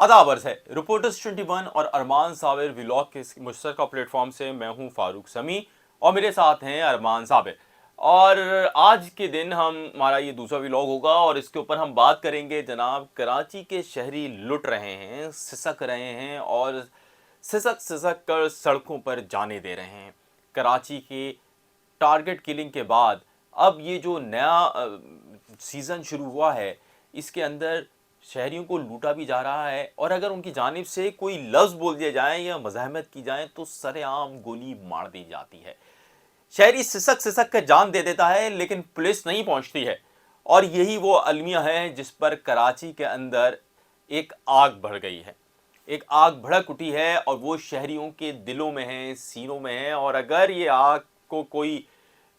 आदाब अर्ज़ है रिपोर्टर्स 21 और अरमान साबिर व्लॉग के मुश्तरका प्लेटफॉर्म से मैं हूं फारूक समी और मेरे साथ हैं अरमान साबिर। और आज के दिन हमारा ये दूसरा व्लॉग होगा और इसके ऊपर हम बात करेंगे जनाब, कराची के शहरी लुट रहे हैं, सिसक रहे हैं और सिसक सिसक कर सड़कों पर जाने दे रहे हैं। कराची के टारगेट किलिंग के बाद अब ये जो नया सीज़न शुरू हुआ है इसके अंदर शहरियों को लूटा भी जा रहा है और अगर उनकी जानिब से कोई लफ्ज़ बोल दिए जाए या मज़ाहमत की जाए तो सरेआम गोली मार दी जाती है। शहरी सिसक सिसक कर जान दे देता है लेकिन पुलिस नहीं पहुंचती है। और यही वो अलमिया है जिस पर कराची के अंदर एक आग बढ़ गई है, एक आग भड़क उठी है और वो शहरियों के दिलों में है, सीनों में है। और अगर ये आग को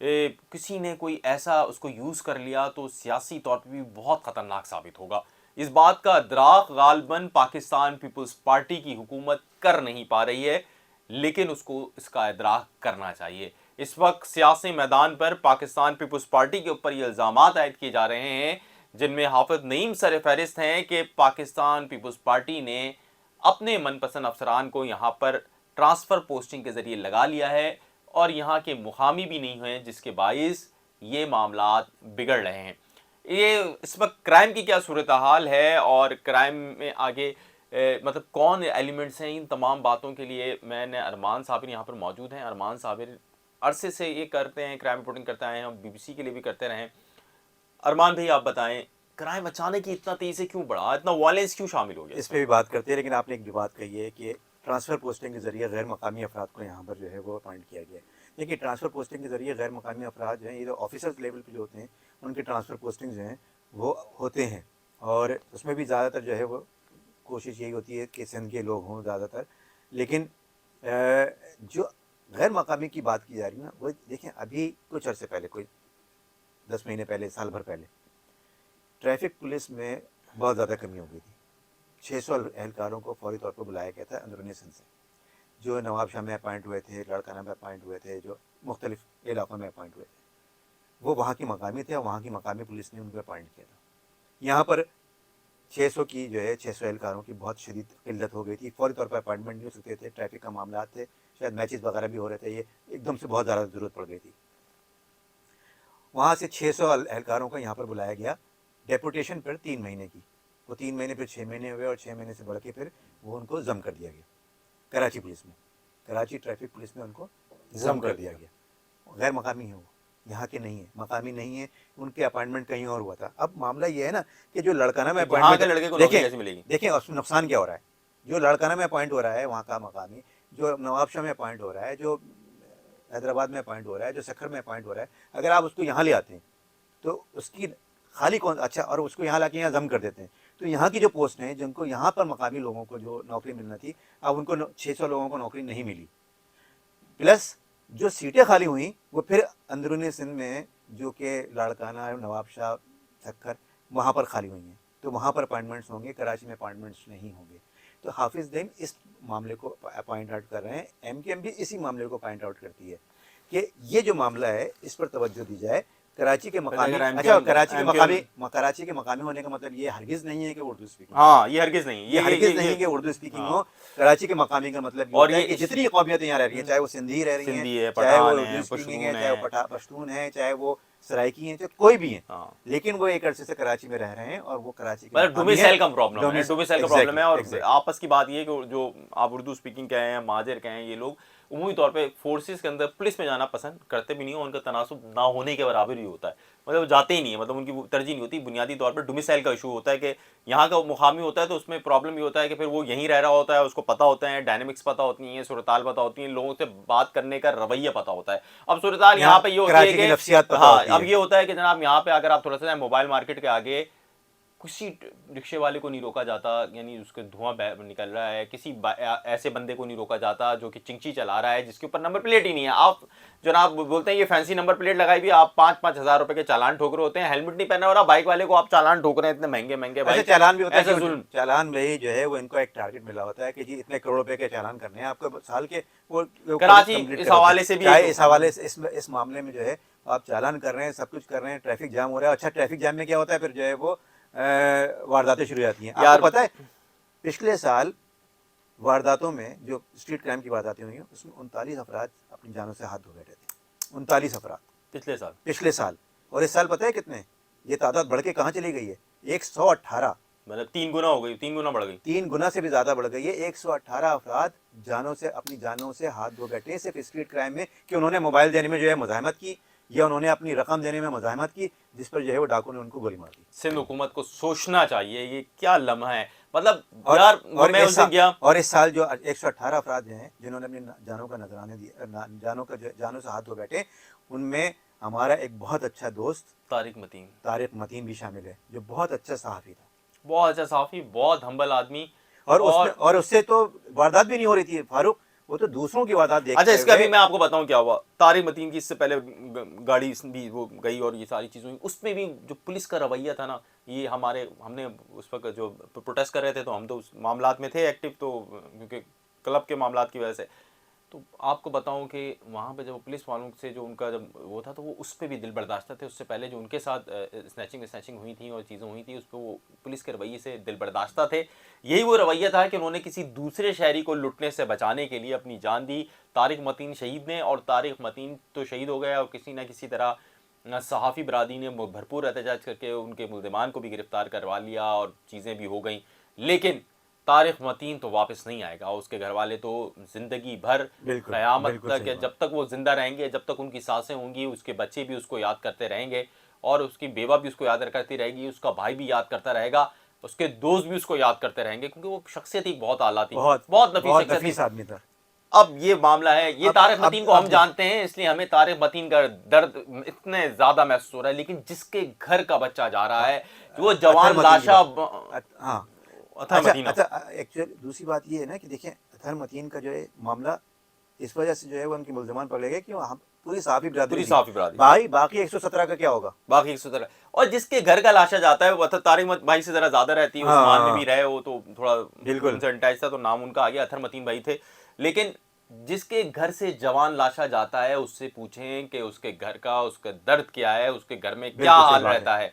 किसी ने कोई ऐसा उसको यूज़ कर लिया तो सियासी तौर पर भी बहुत ख़तरनाक साबित होगा। इस बात का इदराक गालिबन पाकिस्तान पीपल्स पार्टी की हुकूमत कर नहीं पा रही है, लेकिन उसको इसका इदराक करना चाहिए। इस वक्त सियासी मैदान पर पाकिस्तान पीपल्स पार्टी के ऊपर ये इल्ज़ामात आयद किए जा रहे हैं जिनमें हाफिज नईम सर फहरिस्त हैं कि पाकिस्तान पीपल्स पार्टी ने अपने मनपसंद अफसरान को यहाँ पर ट्रांसफ़र पोस्टिंग के ज़रिए लगा लिया है और यहाँ के मुकामी भी नहीं हुए, जिसके बाइस ये मामलात बिगड़ रहे हैं। ये इस वक्त क्राइम की क्या सूरत हाल है और क्राइम में आगे मतलब कौन एलिमेंट्स हैं, इन तमाम बातों के लिए मैंने अरमान साबिर यहाँ पर मौजूद हैं। अरमान साबिर अरसे से ये करते हैं, क्राइम रिपोर्टिंग करते आए हैं, हम BBC के लिए भी करते रहे हैं। अरमान भाई आप बताएं, क्राइम अचानक ही इतना तेज़ी से क्यों बढ़ा, इतना वायलेंस क्यों शामिल हो गया? इस पर भी बात करते हैं, लेकिन आपने एक जो बात कही है कि ट्रांसफ़र पोस्टिंग के ज़रिए गैर मकामी अफराद को यहाँ पर जो है वो अपॉइंट किया गया है। देखिए, ट्रांसफ़र पोस्टिंग के ज़रिए गैर मकामी अफराद जो हैं, ये जो ऑफिसर्स लेवल पे जो होते हैं उनके ट्रांसफ़र पोस्टिंग जो हैं वो होते हैं और उसमें भी ज़्यादातर जो है वो कोशिश यही होती है कि सिंध के लोग हों ज़्यादातर। लेकिन जो गैर मकामी की बात की जा रही है ना, वो देखें, अभी कुछ अर्से पहले, कोई 10 महीने पहले, साल भर पहले, ट्रैफिक पुलिस में बहुत ज़्यादा कमी हो गई थी। 600 एहलकारों को फौरी तौर पर बुलाया गया था अंदरूनी सिंध से, जो नवाबशाह में अपॉइंट हुए थे, लड़काना में अपॉइंट हुए थे, जो मुख्तलिफ इलाक़ों में अपॉइंट हुए थे, वो वहाँ की मकामी थे और वहाँ की मकामी पुलिस ने उनको अपॉइंट किया था। यहाँ पर 600 की जो है 600 एहलकारों की बहुत शदीद किल्लत हो गई थी, फौरी तौर पर अपॉइंटमेंट नहीं हो सकते थे, ट्रैफिक का मामला थे, शायद मैचेस वगैरह भी हो रहे थे, ये एकदम से बहुत ज़्यादा ज़रूरत पड़ गई थी। वहाँ से 600 एहलकारों को यहाँ पर बुलाया गया डेपुटेशन पर 3 महीने की। वो 3 महीने फिर 6 महीने हुए और 6 महीने से बढ़ के फिर वो उनको जम कर दिया गया कराची पुलिस में, कराची ट्रैफिक पुलिस में उनको जम कर दिया गया। गैर मकामी है, वो यहाँ के नहीं है, मकामी नहीं है, उनके अपॉइंटमेंट कहीं और हुआ था। अब मामला ये है ना कि जो लड़काना में अपॉइंटमेंट, देखें उसमें नुकसान क्या हो रहा है। जो लड़काना में अपॉइंट हो रहा है वहाँ का मकामी, जो नवाबशाह में अपॉइंट हो रहा है, जो हैदराबाद में अपॉइंट हो रहा है, जो सखर में अपॉइंट हो रहा है, अगर आप उसको यहाँ ले आते हैं तो उसकी खाली कौन अच्छा, और उसको यहाँ ला के यहाँ जम कर देते हैं, तो यहाँ की जो पोस्ट हैं जिनको यहाँ पर मकामी लोगों को जो नौकरी मिलना थी, अब उनको 600 लोगों को नौकरी नहीं मिली। प्लस जो सीटें खाली हुई वो फिर अंदरूनी सिंध में, जो कि लाड़काना, नवाबशाह, सक्कर, वहाँ पर खाली हुई हैं, तो वहाँ पर अपॉइंटमेंट्स होंगे, कराची में अपॉइंटमेंट्स नहीं होंगे। तो हाफिज नईम इस मामले को पॉइंट आउट कर रहे हैं, MKM भी इसी मामले को पॉइंट आउट करती है कि ये जो मामला है इस पर तवज्जो दी जाए। कराची के मकामी, अच्छा, कराची के मकामी होने का मतलब ये हरगिज़ नहीं है कि उर्दू स्पीकिंग, हाँ, ये हरगिज़ नहीं, ये हरगिज़ नहीं कि उर्दू स्पीकिंग हो। कराची के मकामी का मतलब और ये कि जितनी कौमियतें यहाँ रह रही हैं, चाहे वो सिंधी रह रही हैं, चाहे वो उर्दू स्पीकिंग है, चाहे वो पश्तून है, चाहे वो सराइकी हैं, चाहे कोई भी हैं, लेकिन वो एक अरसे से कराची में रह रहे हैं और वो कराची के डोमिसाइल का प्रॉब्लम है, डोमिसाइल का प्रॉब्लम है। और आपस की बात ये कि जो आप उर्दू स्पीकिंग के हैं, माजर के हैं, ये लोग उमूमी तौर पे फोर्सेस के अंदर पुलिस में जाना पसंद करते भी नहीं हो, उनका तनासुब ना होने के बराबर ही होता है, मतलब जाते ही नहीं है, मतलब उनकी तरजीह नहीं होती। बुनियादी तौर पर डोमिसाइल का इशू होता है कि यहाँ का मुकामी होता है तो उसमें प्रॉब्लम ये होता है कि फिर वो यहीं रह रहा होता है, उसको पता होता है, डायनेमिक्स पता होती हैं, सूरताल पता होती हैं, लोगों से बात करने का रवैया पता होता है। अब सूरताल यहाँ पे ये होती है कि हाँ, अब ये होता है कि जनाब यहाँ पे अगर आप थोड़ा सा मोबाइल मार्केट के आगे किसी रिक्शे वाले को नहीं रोका जाता, यानी उसके धुआं निकल रहा है, किसी ऐसे बंदे को नहीं रोका जाता जो कि चिंची चला रहा है जिसके ऊपर नंबर प्लेट ही नहीं है। आप जनाब बोलते हैं ये फैंसी नंबर प्लेट लगाई भी, आप 5-5 हज़ार रुपए के चालान ठोक रहे होते हैं, हेलमेट नहीं पहना हो रहा, बाइक वाले को आप चालान ठोक रहे हैं, इतने महंगे महंगे बाइक। चालान भी होता है, चालान में जो है वो इनको एक टारगेट मिला होता है कि जी इतने करोड़ रुपए के चालान करने हैं आपको साल के। वो कराची इस हवाले से भी, इस हवाले से इस मामले में जो है आप चालान कर रहे हैं, सब कुछ कर रहे हैं, ट्रैफिक जाम हो रहा है। अच्छा, ट्रैफिक जाम में क्या होता है फिर जो है वो वारदातें शुरू हो जाती हैं। आपको पता है पिछले साल वारदातों में जो स्ट्रीट क्राइम की वारदातें हुई हैं उसमें 39 अफराद अपनी जानों से हाथ धो बैठे थे। 39 अफराद पिछले साल। और इस साल पता है कितने? ये तादाद बढ़ के कहाँ चली गई है? 118। मतलब 3 गुना हो गई, 3 गुना बढ़ गई। 3 गुना से भी ज़्यादा बढ़ गई है। 118 अफराद अपनी जानों से हाथ धो बैठे सिर्फ स्ट्रीट क्राइम में, कि उन्होंने मोबाइल देने में जो है मुज़ाहमत की, या उन्होंने अपनी रकम देने में मुज़ाहमत की, जिस पर जो है वो डाकू ने उनको गोली मार दी। सिंध हुकूमत को सोचना चाहिए, ये क्या लम्हा है। मतलब और, यार और मैं उस दिन गया, और इस साल जो 118 अफराद हैं जिन्होंने अपनी जानों का नजराने दिया, जानों से हाथ धो बैठे, उनमें हमारा एक बहुत अच्छा दोस्त तारिक मतीन भी शामिल है, जो बहुत अच्छा सहाफ़ी था, बहुत अच्छा सहाफ़ी, बहुत हम्बल आदमी। और उससे तो वारदात भी नहीं हो रही थी फारूक, वो तो दूसरों की वारदात देखते अच्छा, इसका भी मैं आपको बताऊं क्या हुआ। तारिक मतीन की इससे पहले गाड़ी भी वो गई और ये सारी चीज़ें हुई, उसमें भी जो पुलिस का रवैया था ना, ये हमने उस वक्त जो प्रोटेस्ट कर रहे थे तो हम तो उस मामलात में थे एक्टिव, तो क्योंकि क्लब के मामलात की वजह से। तो आपको बताऊं कि वहाँ पे जब पुलिस वालों से जो उनका जब वो था तो वो उस पर भी दिल बर्दाश्त थे। उससे पहले जो उनके साथ स्नैचिंग हुई थी और चीज़ें हुई थी, उस पर वो पुलिस के रवैये से दिल बर्दाश्त थे। यही वो रवैया था कि उन्होंने किसी दूसरे शहरी को लुटने से बचाने के लिए अपनी जान दी। तारिक मतीन शहीद ने, और तारिक मतीन तो शहीद हो गया और किसी न किसी तरह सहाफ़ी बरादरी ने भरपूर एहतजाज करके उनके मुल्ज़िमान को भी गिरफ़्तार करवा लिया और चीज़ें भी हो गई। लेकिन तारिक मतीन तो वापस नहीं आएगा। उसके घर वाले तो ज़िंदगी भर क़यामत तक, जब तक वो ज़िंदा रहेंगे, जब तक उनकी सांसें होंगी, उसके बच्चे भी उसको याद करते रहेंगे और उसकी बेवा भी उसको याद करती रहेगी, उसका भाई भी याद करता रहेगा, उसके दोस्त भी उसको याद करते रहेंगे, क्योंकि वो शख्सियत ही बहुत आला थी, बहुत नफीस आदमी था। अब ये मामला है, ये तारिक मतीन को हम जानते हैं, इसलिए हमें तारिक मतीन का दर्द इतने ज़्यादा महसूस हो रहा है। लेकिन जिसके घर का बच्चा जा रहा है, वो जवान लाशा, अच्छा, एक्चुअली दूसरी बात ये है ना कि देखिए अतहर मतीन का जो है मामला इस वजह से जो है वो उनके मुल्ज़िमान पकड़े गए कि हम पूरी सहाफ़ी बरादरी भाई, बाकी 117 का क्या होगा? बाकी 117, और जिसके घर का लाशा जाता है वो तारिक भाई से ज़रा ज़्यादा रहती है। उस्मान में भी रहे वो तो थोड़ा उनसे अटैच था तो नाम उनका आ गया, अतहर मतीन भाई थे। लेकिन जिसके घर से जवान लाशा जाता है उससे पूछें कि उसके घर का, उसका दर्द क्या है, उसके घर में क्या हाल रहता है।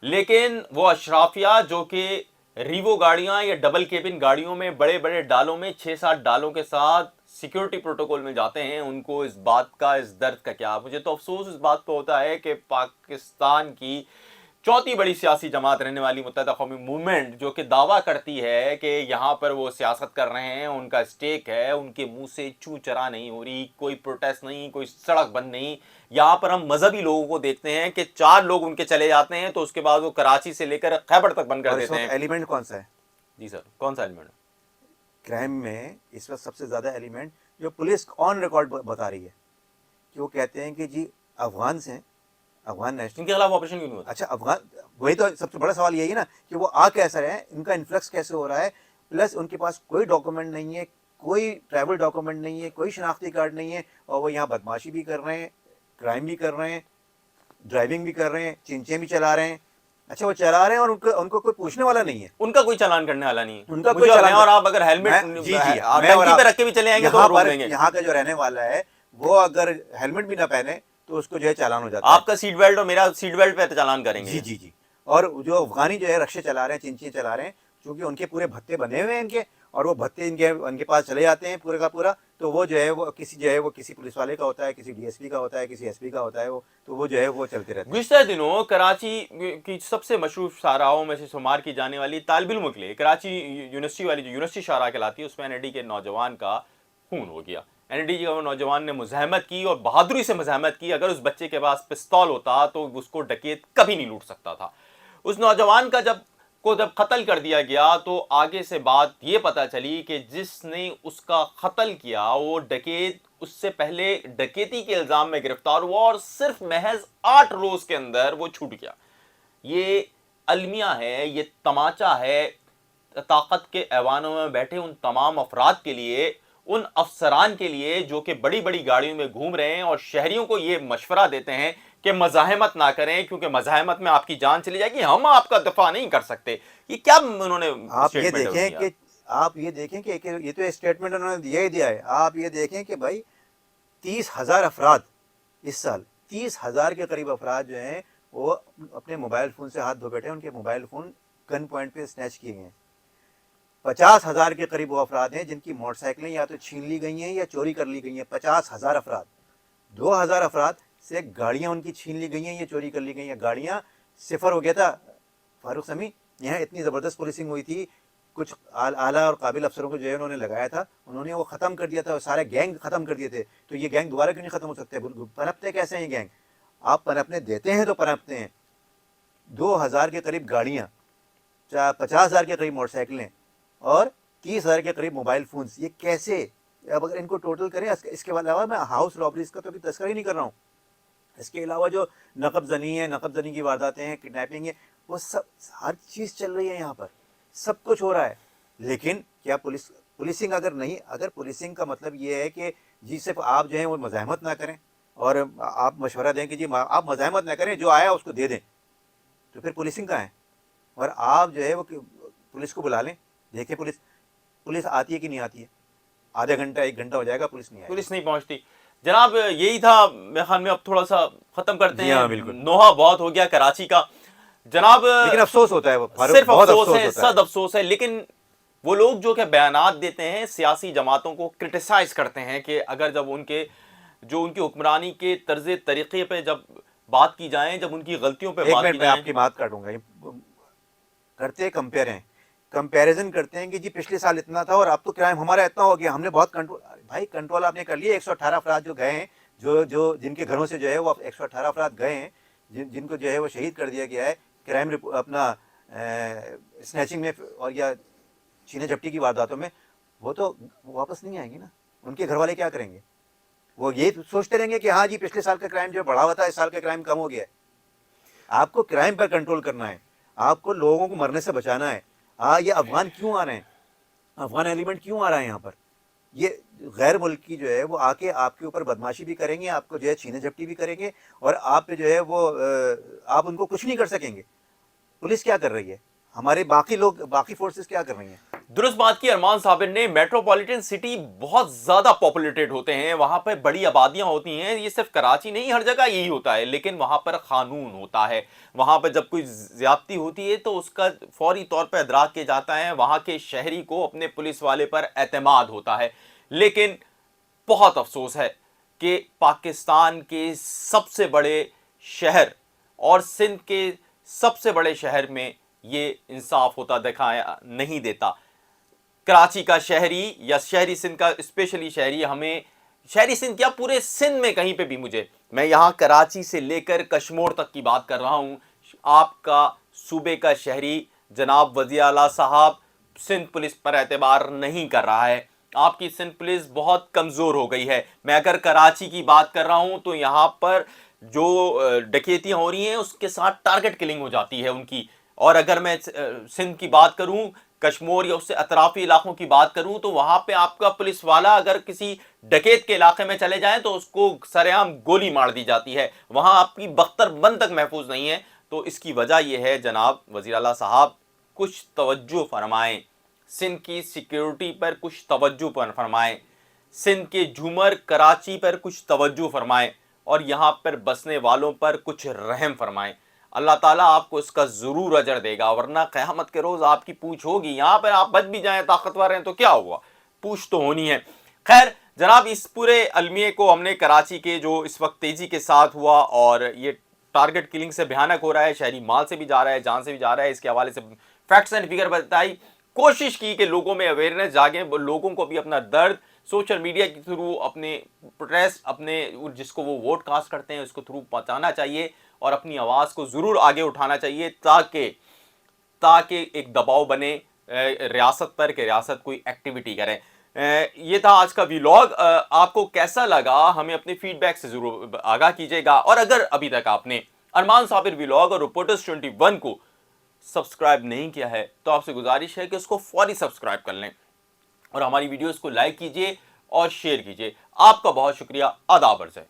लेकिन वो अशराफिया जो कि रीवो गाड़ियां या डबल केबिन गाड़ियों में बड़े बड़े डालों में 6-7 डालों के साथ सिक्योरिटी प्रोटोकॉल में जाते हैं, उनको इस बात का, इस दर्द का क्या। मुझे तो अफसोस इस बात पे होता है कि पाकिस्तान की चौथी बड़ी सियासी जमात रहने वाली मुत्तहिदा कौमी मूवमेंट, जो कि दावा करती है कि यहाँ पर वो सियासत कर रहे हैं, उनका स्टेक है, उनके मुंह से चू चरा नहीं हो रही, कोई प्रोटेस्ट नहीं, कोई सड़क बंद नहीं। यहाँ पर हम मजहबी लोगों को देखते हैं कि 4 लोग उनके चले जाते हैं तो उसके बाद वो कराची से लेकर खैबर तक बंद कर देते हैं। एलिमेंट कौन सा है? जी सर, कौन सा एलिमेंट? क्राइम में इस वक्त सबसे ज़्यादा एलिमेंट जो पुलिस ऑन रिकॉर्ड बता रही है कि वो कहते हैं कि जी अफगान से, अफगान नेशनल, इनके खिलाफ ऑपरेशन क्यों नहीं होता? अच्छा, अफगान, वही तो सबसे बड़ा सवाल यही है ना कि वो आ कैसा रहे हैं, इनका इन्फ्लक्स कैसे हो रहा है, प्लस उनके पास कोई डॉक्यूमेंट नहीं है, कोई ट्रैवल डॉक्यूमेंट नहीं है, कोई शनाख्ती कार्ड नहीं है, और वो यहाँ बदमाशी भी कर रहे हैं, क्राइम भी कर रहे हैं, ड्राइविंग भी कर रहे हैं, चिंचे भी चला रहे हैं। अच्छा, वो चला रहे हैं और उनको कोई पूछने वाला नहीं है, उनका कोई चालान करने वाला नहीं है, उनका कोई चालान। और आप अगर हेलमेट टंकी पे रख के भी चले आएंगे तो रोक देंगे। यहाँ का जो रहने वाला है वो अगर हेलमेट भी ना पहने तो उसको जो है चालान हो जाता है। आपका सीट बेल्ट और मेरा सीट बेल्ट पे चालान करेंगे। जी जी जी। और जो अफगानी जो है रक्शे चला रहे हैं, चिंचियाँ चला रहे हैं, क्योंकि उनके पूरे भत्ते बने हुए हैं इनके, और वो भत्ते इनके पास चले जाते हैं पूरे का पूरा, तो वो जो है वो किसी पुलिस वाले का होता है, किसी डीएसपी का होता है, किसी एसपी का होता है, वो तो वो जो है वो चलते रहते हैं। गुज़िश्ता दिनों कराची की सबसे मशहूर शाहराहों में से शुमार की जाने वाली तालिब इल्म के लिए कराची यूनिवर्सिटी वाली जो यूनिवर्सिटी शाहराह कहलाती है, उसमें एनआईडी के नौजवान का खून हो गया। एनआईडी के नौजवान ने मुज़ाहमत की और बहादुरी से मुज़ाहमत की। अगर उस बच्चे के पास पिस्तौल होता तो उसको डकैत कभी नहीं लूट सकता था। उस नौजवान का जब कत्ल कर दिया गया तो आगे से बात ये पता चली कि जिसने उसका कत्ल किया वो डकैत उससे पहले डकैती के इल्ज़ाम में गिरफ्तार हुआ और सिर्फ महज 8 रोज़ के अंदर वो छूट गया। ये अलमिया है, ये तमाचा है ताकत के ऐवानों में बैठे उन तमाम अफराद के लिए, उन अफसरान के लिए जो कि बड़ी बड़ी गाड़ियों में घूम रहे हैं और शहरियों को ये मशवरा देते हैं कि मज़ाहमत ना करें, क्योंकि मज़ाहमत में आपकी जान चली जाएगी, हम आपका दफा नहीं कर सकते। ये क्या उन्होंने आप ये देखें कि ये तो स्टेटमेंट उन्होंने दिया ही दिया है। आप ये देखें कि भाई 30,000 अफराद इस साल, 30,000 के करीब अफराद जो हैं वो अपने मोबाइल फ़ोन से हाथ धो बैठे हैं, उनके मोबाइल फ़ोन गन पॉइंट पे स्नैच किए गए हैं। 50,000 کے قریب وہ افراد ہیں جن کی موٹر سائیکلیں یا تو چھین لی گئی ہیں یا چوری کر لی گئی ہیں. 50,000 افراد. 2,000 افراد سے گاڑیاں ان کی چھین لی گئی ہیں یا چوری کر لی گئی ہیں. گاڑیاں صفر ہو گیا تھا فاروق سمی. یہاں اتنی زبردست پولیسنگ ہوئی تھی, کچھ اعلیٰ اور قابل افسروں کو جو ہے انہوں نے لگایا تھا, انہوں نے وہ ختم کر دیا تھا, سارے گینگ ختم کر دیے تھے. تو یہ گینگ دوبارہ کیوں نہیں ختم ہو سکتے؟ پنپتے کیسے ہیں یہ گینگ؟ آپ پنپنے دیتے ہیں تو پنپتے ہیں. 2,000 کے قریب گاڑیاں, 50,000 کے قریب موٹر سائیکلیں اور 30,000 کے قریب موبائل فونز. یہ کیسے؟ اب اگر ان کو ٹوٹل کریں, اس کے علاوہ میں ہاؤس رابریز کا تو ابھی تذکرہ ہی نہیں کر رہا ہوں. اس کے علاوہ جو نقب زنی ہے, نقب زنی کی وارداتیں ہیں, کڈنیپنگ ہے, وہ سب ہر چیز چل رہی ہے یہاں پر, سب کچھ ہو رہا ہے. لیکن کیا پولیسنگ اگر نہیں, اگر پولیسنگ کا مطلب یہ ہے کہ جی صرف آپ جو ہیں وہ مزاحمت نہ کریں اور آپ مشورہ دیں کہ جی آپ مزاحمت نہ کریں, جو آیا اس کو دے دیں, تو پھر پولیسنگ کہاں ہے؟ اور آپ جو ہے وہ پولیس کو بلا لیں, دیکھیں پولیس آتی ہے کہ نہیں آتی ہے. آدھا گھنٹہ 1 گھنٹہ ہو جائے گا, پولیس نہیں آئے گی. پولیس نہیں پہنچتی. جناب یہی تھا, میرے خیال میں اب تھوڑا سا ختم کرتے جی ہیں. ہاں, بالکل. نوحہ بہت ہو گیا کراچی کا جناب. لیکن افسوس ہوتا ہے, وہ صرف بہت افسوس ہے, ہوتا صد افسوس ہے. لیکن وہ لوگ جو کہ بیانات دیتے ہیں, سیاسی جماعتوں کو کرٹیسائز کرتے ہیں کہ اگر جب ان کے حکمرانی کے طرز طریقے پہ جب بات کی جائیں, جب ان کی غلطیوں پہ ایک بات کی منٹ میں جائیں. آپ کی بات کاٹوں گا. کرتے کمپیئر ہیں, کمپیریزن کرتے ہیں کہ جی پچھلے سال اتنا تھا اور اب تو کرائم ہمارا اتنا ہو گیا, ہم نے بہت کنٹرول. بھائی کنٹرول آپ نے کر لیا. 118 افراد جو گئے ہیں, جو جن کے گھروں سے جو ہے وہ 118 افراد گئے ہیں, جن کو جو ہے وہ شہید کر دیا گیا ہے کرائم اپنا اسنیچنگ میں اور یا چھینے جھپٹی کی وارداتوں میں, وہ تو واپس نہیں آئیں گے نا. ان کے گھر والے کیا کریں گے؟ وہ یہ سوچتے رہیں گے کہ ہاں جی پچھلے سال کا کرائم جو بڑھا ہوا تھا, اس سال کا کرائم کم ہو گیا ہے. آپ کو کرائم پر کنٹرول کرنا ہے, آپ کو لوگوں کو مرنے سے بچانا ہے. یہ افغان کیوں آ رہے ہیں, افغان ایلیمنٹ کیوں آ رہا ہے یہاں پر؟ یہ غیر ملکی جو ہے وہ آ کے آپ کے اوپر بدماشی بھی کریں گے, آپ کو جو ہے چھینے جھپٹی بھی کریں گے, اور آپ پہ جو ہے وہ آپ ان کو کچھ نہیں کر سکیں گے. پولیس کیا کر رہی ہے, ہمارے باقی فورسز کیا کر رہی ہیں؟ درست بات کی ارمان صابر نے. میٹروپولیٹن سٹی بہت زیادہ پاپولیٹڈ ہوتے ہیں, وہاں پہ بڑی آبادیاں ہوتی ہیں. یہ صرف کراچی نہیں, ہر جگہ یہی ہوتا ہے. لیکن وہاں پر قانون ہوتا ہے, وہاں پہ جب کوئی زیادتی ہوتی ہے تو اس کا فوری طور پہ ادراک کیا جاتا ہے. وہاں کے شہری کو اپنے پولیس والے پر اعتماد ہوتا ہے. لیکن بہت افسوس ہے کہ پاکستان کے سب سے بڑے شہر اور سندھ کے سب سے بڑے شہر میں یہ انصاف ہوتا دکھایا نہیں دیتا. کراچی کا شہری یا شہری سندھ کا اسپیشلی شہری, ہمیں شہری سندھ کیا پورے سندھ میں کہیں پہ بھی, میں یہاں کراچی سے لے کر کشمور تک کی بات کر رہا ہوں, آپ کا صوبے کا شہری جناب وزیر اعلیٰ صاحب سندھ پولیس پر اعتبار نہیں کر رہا ہے. آپ کی سندھ پولیس بہت کمزور ہو گئی ہے. میں اگر کراچی کی بات کر رہا ہوں تو یہاں پر جو ڈکیتیاں ہو رہی ہیں اس کے ساتھ ٹارگٹ کلنگ ہو جاتی ہے ان کی. اور اگر میں سندھ کی بات کروں, کشمور یا اس سے اطرافی علاقوں کی بات کروں, تو وہاں پہ آپ کا پولیس والا اگر کسی ڈکیت کے علاقے میں چلے جائیں تو اس کو سر عام گولی مار دی جاتی ہے. وہاں آپ کی بختر بند تک محفوظ نہیں ہے. تو اس کی وجہ یہ ہے جناب وزیر اعلیٰ صاحب, کچھ توجہ فرمائیں, سندھ کی سیکیورٹی پر کچھ توجہ فرمائیں, سندھ کے جھومر کراچی پر کچھ توجہ فرمائیں, اور یہاں پر بسنے والوں پر کچھ رحم فرمائیں. اللہ تعالیٰ آپ کو اس کا ضرور اجر دے گا, ورنہ قیامت کے روز آپ کی پوچھ ہوگی. یہاں پر آپ بچ بھی جائیں, طاقتور ہیں, تو کیا ہوا, پوچھ تو ہونی ہے. خیر جناب, اس پورے المیے کو ہم نے کراچی کے جو اس وقت تیزی کے ساتھ ہوا اور یہ ٹارگٹ کلنگ سے بھیانک ہو رہا ہے, شہری مال سے بھی جا رہا ہے, جان سے بھی جا رہا ہے, اس کے حوالے سے فیکٹس اینڈ فگر بتائی, کوشش کی کہ لوگوں میں اویئرنیس جاگیں, لوگوں کو بھی اپنا درد سوشل میڈیا کے تھرو, اپنے پروٹیسٹ, اپنے جس کو وہ ووٹ کاسٹ کرتے ہیں اس کو تھرو پہنچانا چاہیے, اور اپنی آواز کو ضرور آگے اٹھانا چاہیے, تاکہ ایک دباؤ بنے ریاست پر کہ ریاست کوئی ایکٹیویٹی کرے. یہ تھا آج کا ویلاگ. آپ کو کیسا لگا ہمیں اپنے فیڈ بیک سے ضرور آگاہ کیجیے گا, اور اگر ابھی تک آپ نے ارمان صابر ویلاگ اور رپورٹرز 21 کو سبسکرائب نہیں کیا ہے تو آپ سے گزارش ہے کہ اس کو فوری سبسکرائب کر لیں, اور ہماری ویڈیوز کو لائک کیجیے اور شیئر کیجیے. آپ کا بہت شکریہ. آداب عرض ہے.